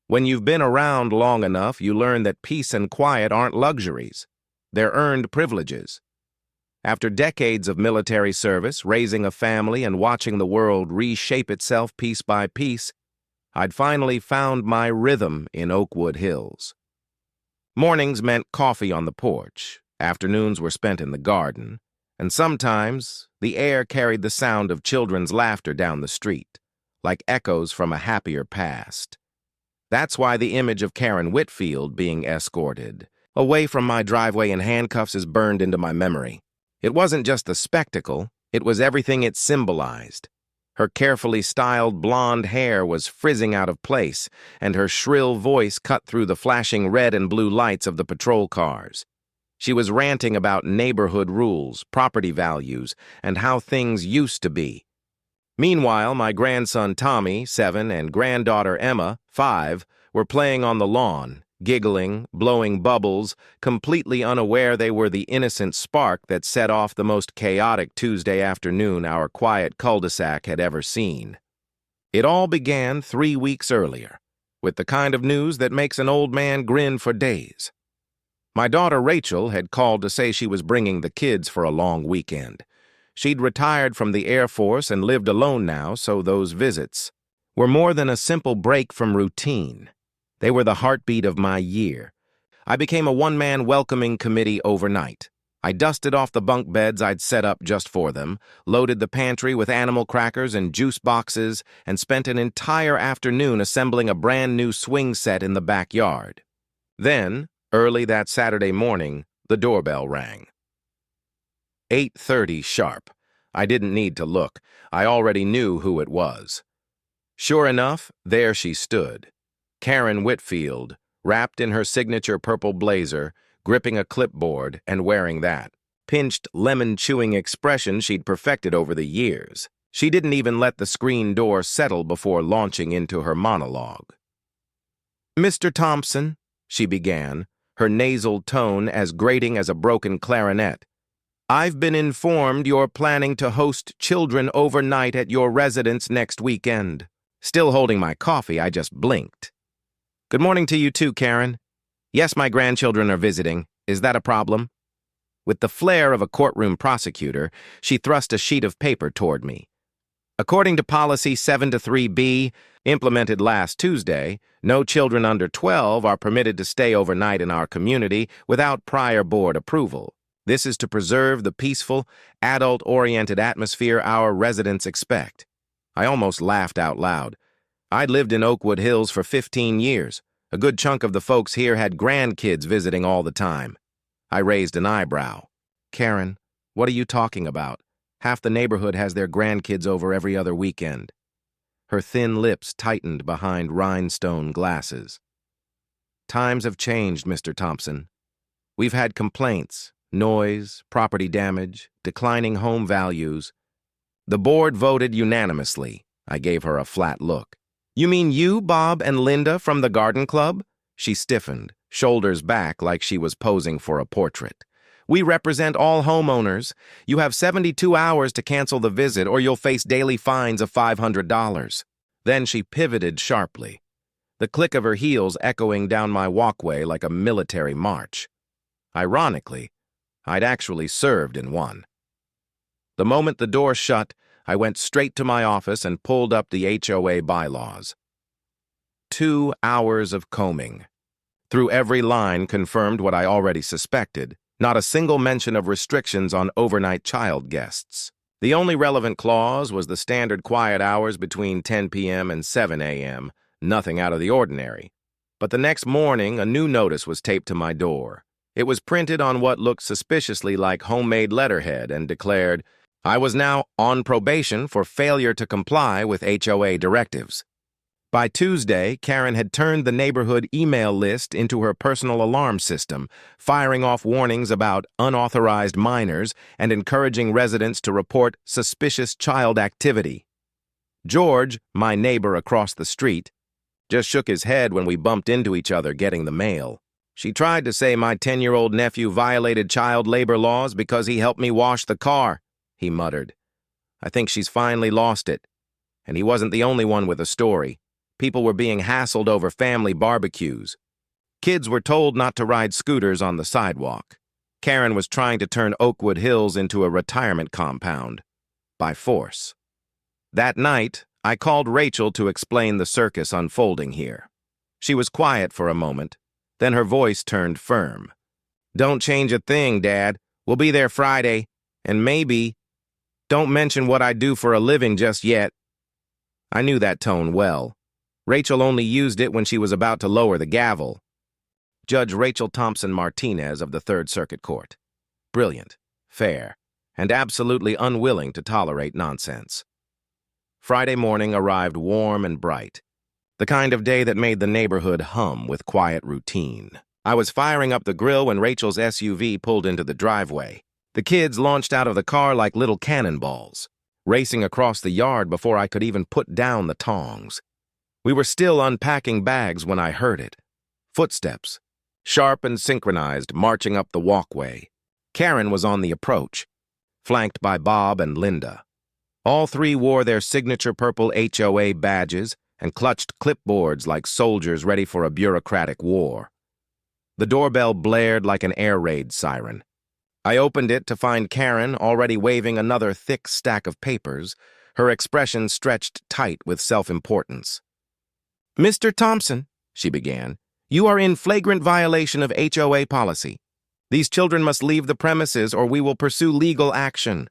When you've been around long enough, you learn that peace and quiet aren't luxuries. They're earned privileges. After decades of military service, raising a family, and watching the world reshape itself piece by piece, I'd finally found my rhythm in Oakwood Hills. Mornings meant coffee on the porch, afternoons were spent in the garden, and sometimes the air carried the sound of children's laughter down the street, like echoes from a happier past. That's why the image of Karen Whitfield being escorted away from my driveway in handcuffs is burned into my memory. It wasn't just the spectacle, it was everything it symbolized. Her carefully styled blonde hair was frizzing out of place, and her shrill voice cut through the flashing red and blue lights of the patrol cars. She was ranting about neighborhood rules, property values, and how things used to be. Meanwhile, my grandson Tommy, 7, and granddaughter Emma, 5, were playing on the lawn, giggling, blowing bubbles, completely unaware they were the innocent spark that set off the most chaotic Tuesday afternoon our quiet cul-de-sac had ever seen. It all began 3 weeks earlier, with the kind of news that makes an old man grin for days. My daughter Rachel had called to say she was bringing the kids for a long weekend. She'd retired from the Air Force and lived alone now, so those visits were more than a simple break from routine. They were the heartbeat of my year. I became a one-man welcoming committee overnight. I dusted off the bunk beds I'd set up just for them, loaded the pantry with animal crackers and juice boxes, and spent an entire afternoon assembling a brand-new swing set in the backyard. Then, early that Saturday morning, the doorbell rang. 8:30 sharp. I didn't need to look. I already knew who it was. Sure enough, there she stood. Karen Whitfield, wrapped in her signature purple blazer, gripping a clipboard and wearing that pinched, lemon-chewing expression she'd perfected over the years. She didn't even let the screen door settle before launching into her monologue. "Mr. Thompson," she began, her nasal tone as grating as a broken clarinet, "I've been informed you're planning to host children overnight at your residence next weekend." Still holding my coffee, I just blinked. "Good morning to you too, Karen. Yes, my grandchildren are visiting. Is that a problem?" With the flair of a courtroom prosecutor, she thrust a sheet of paper toward me. According to Policy 7-3B, implemented last Tuesday, no children under 12 are permitted to stay overnight in our community without prior board approval. This is to preserve the peaceful, adult-oriented atmosphere our residents expect. I almost laughed out loud. I'd lived in Oakwood Hills for 15 years. A good chunk of the folks here had grandkids visiting all the time. I raised an eyebrow. "Karen, what are you talking about? Half the neighborhood has their grandkids over every other weekend." Her thin lips tightened behind rhinestone glasses. "Times have changed, Mr. Thompson. We've had complaints, noise, property damage, declining home values. The board voted unanimously." I gave her a flat look. "You mean you, Bob, and Linda from the garden club?" She stiffened, shoulders back like she was posing for a portrait. "We represent all homeowners. You have 72 hours to cancel the visit or you'll face daily fines of $500. Then she pivoted sharply, the click of her heels echoing down my walkway like a military march. Ironically, I'd actually served in one. The moment the door shut, I went straight to my office and pulled up the HOA bylaws. 2 hours of combing. Through every line confirmed what I already suspected, not a single mention of restrictions on overnight child guests. The only relevant clause was the standard quiet hours between 10 p.m. and 7 a.m., nothing out of the ordinary. But the next morning, a new notice was taped to my door. It was printed on what looked suspiciously like homemade letterhead and declared, I was now on probation for failure to comply with HOA directives. By Tuesday, Karen had turned the neighborhood email list into her personal alarm system, firing off warnings about unauthorized minors and encouraging residents to report suspicious child activity. George, my neighbor across the street, just shook his head when we bumped into each other getting the mail. She tried to say my 10-year-old nephew violated child labor laws because he helped me wash the car, he muttered. I think she's finally lost it. And he wasn't the only one with a story. People were being hassled over family barbecues. Kids were told not to ride scooters on the sidewalk. Karen was trying to turn Oakwood Hills into a retirement compound. By force. That night, I called Rachel to explain the circus unfolding here. She was quiet for a moment, then her voice turned firm. "Don't change a thing, Dad. We'll be there Friday, and maybe... Don't mention what I do for a living just yet." I knew that tone well. Rachel only used it when she was about to lower the gavel. Judge Rachel Thompson Martinez of the Third Circuit Court. Brilliant, fair, and absolutely unwilling to tolerate nonsense. Friday morning arrived warm and bright, the kind of day that made the neighborhood hum with quiet routine. I was firing up the grill when Rachel's SUV pulled into the driveway. The kids launched out of the car like little cannonballs, racing across the yard before I could even put down the tongs. We were still unpacking bags when I heard it. Footsteps, sharp and synchronized, marching up the walkway. Karen was on the approach, flanked by Bob and Linda. All three wore their signature purple HOA badges and clutched clipboards like soldiers ready for a bureaucratic war. The doorbell blared like an air raid siren. I opened it to find Karen already waving another thick stack of papers, her expression stretched tight with self-importance. "Mr. Thompson," she began, "you are in flagrant violation of HOA policy. These children must leave the premises or we will pursue legal action."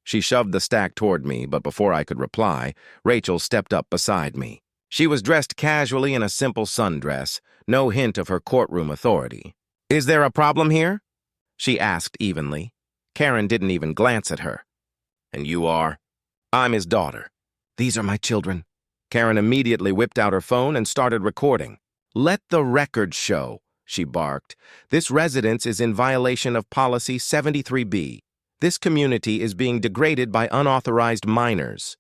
She shoved the stack toward me, but before I could reply, Rachel stepped up beside me. She was dressed casually in a simple sundress, no hint of her courtroom authority. "Is there a problem here?" she asked evenly. Karen didn't even glance at her. "And you are?" "I'm his daughter." "These are my children." Karen immediately whipped out her phone and started recording. "Let the record show," she barked. "This residence is in violation of Policy 73B. This community is being degraded by unauthorized minors."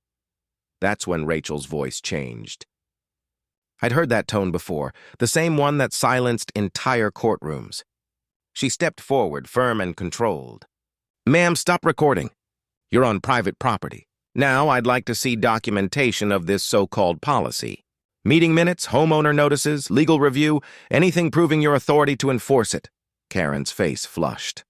That's when Rachel's voice changed. I'd heard that tone before, the same one that silenced entire courtrooms. She stepped forward, firm and controlled. "Ma'am, stop recording. You're on private property. Now I'd like to see documentation of this so-called policy. Meeting minutes, homeowner notices, legal review, anything proving your authority to enforce it." Karen's face flushed.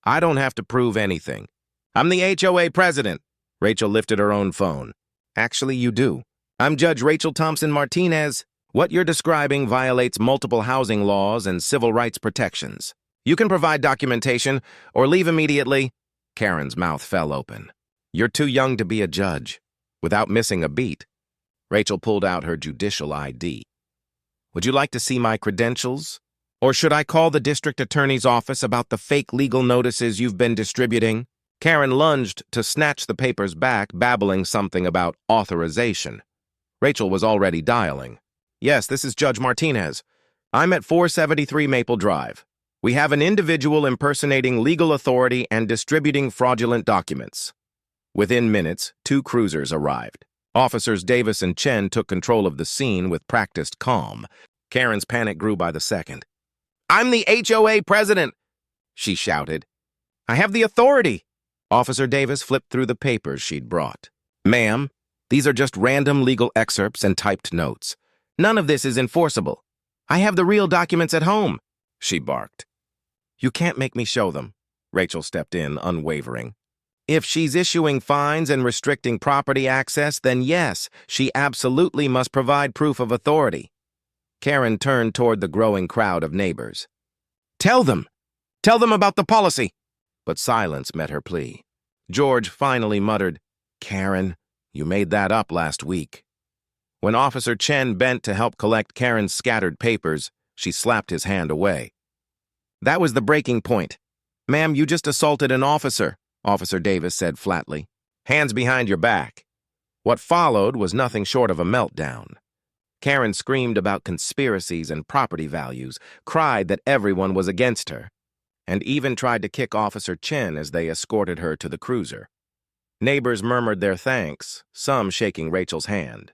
"I don't have to prove anything. I'm the HOA president." Rachel lifted her own phone. "Actually, you do. I'm Judge Rachel Thompson Martinez. What you're describing violates multiple housing laws and civil rights protections. You can provide documentation or leave immediately." Karen's mouth fell open. "You're too young to be a judge." Without missing a beat, Rachel pulled out her judicial ID. "Would you like to see my credentials? Or should I call the district attorney's office about the fake legal notices you've been distributing?" Karen lunged to snatch the papers back, babbling something about authorization. Rachel was already dialing. "Yes, this is Judge Martinez. I'm at 473 Maple Drive. We have an individual impersonating legal authority and distributing fraudulent documents." Within minutes, 2 cruisers arrived. Officers Davis and Chen took control of the scene with practiced calm. Karen's panic grew by the second. "I'm the HOA president," she shouted. "I have the authority." Officer Davis flipped through the papers she'd brought. "Ma'am, these are just random legal excerpts and typed notes. None of this is enforceable. I have the real documents at home," she barked. "You can't make me show them." Rachel stepped in, unwavering. "If she's issuing fines and restricting property access, then yes, she absolutely must provide proof of authority." Karen turned toward the growing crowd of neighbors. Tell them about the policy." But silence met her plea. George finally muttered, "Karen, you made that up last week." When Officer Chen bent to help collect Karen's scattered papers, she slapped his hand away. "That was the breaking point. Ma'am, you just assaulted an officer," Officer Davis said flatly. "Hands behind your back." What followed was nothing short of a meltdown. Karen screamed about conspiracies and property values, cried that everyone was against her, and even tried to kick Officer Chen as they escorted her to the cruiser. Neighbors murmured their thanks, some shaking Rachel's hand.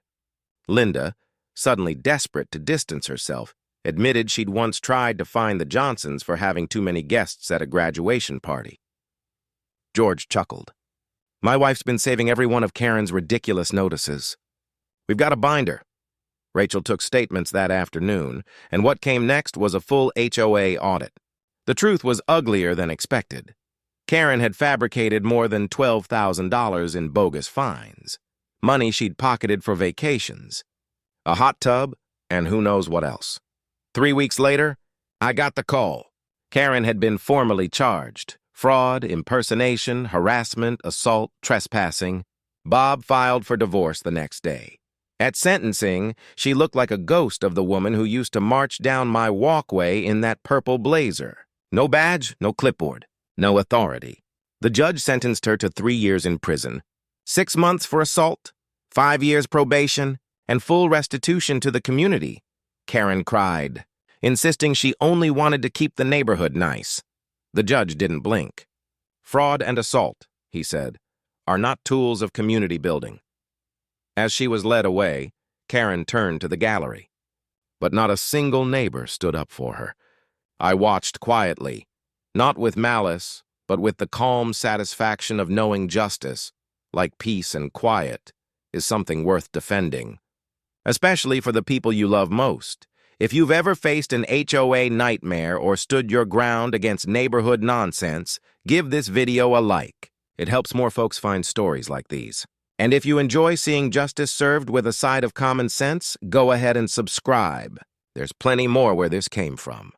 Linda, suddenly desperate to distance herself, admitted she'd once tried to fine the Johnsons for having too many guests at a graduation party. George chuckled. "My wife's been saving every one of Karen's ridiculous notices. We've got a binder. Rachel took statements that afternoon, and what came next was a full HOA audit. The truth was uglier than expected. Karen had fabricated more than $12,000 in bogus fines, money she'd pocketed for vacations, a hot tub, and who knows what else. 3 weeks later, I got the call. Karen had been formally charged. Fraud, impersonation, harassment, assault, trespassing. Bob filed for divorce the next day. At sentencing, she looked like a ghost of the woman who used to march down my walkway in that purple blazer. No badge, no clipboard, no authority. The judge sentenced her to 3 years in prison, 6 months for assault, 5 years probation, and full restitution to the community. Karen cried, insisting she only wanted to keep the neighborhood nice. The judge didn't blink. Fraud and assault, he said, are not tools of community building. As she was led away, Karen turned to the gallery. But not a single neighbor stood up for her. I watched quietly, not with malice, but with the calm satisfaction of knowing justice, like peace and quiet, is something worth defending. Especially for the people you love most. If you've ever faced an HOA nightmare or stood your ground against neighborhood nonsense, give this video a like. It helps more folks find stories like these. And if you enjoy seeing justice served with a side of common sense, go ahead and subscribe. There's plenty more where this came from.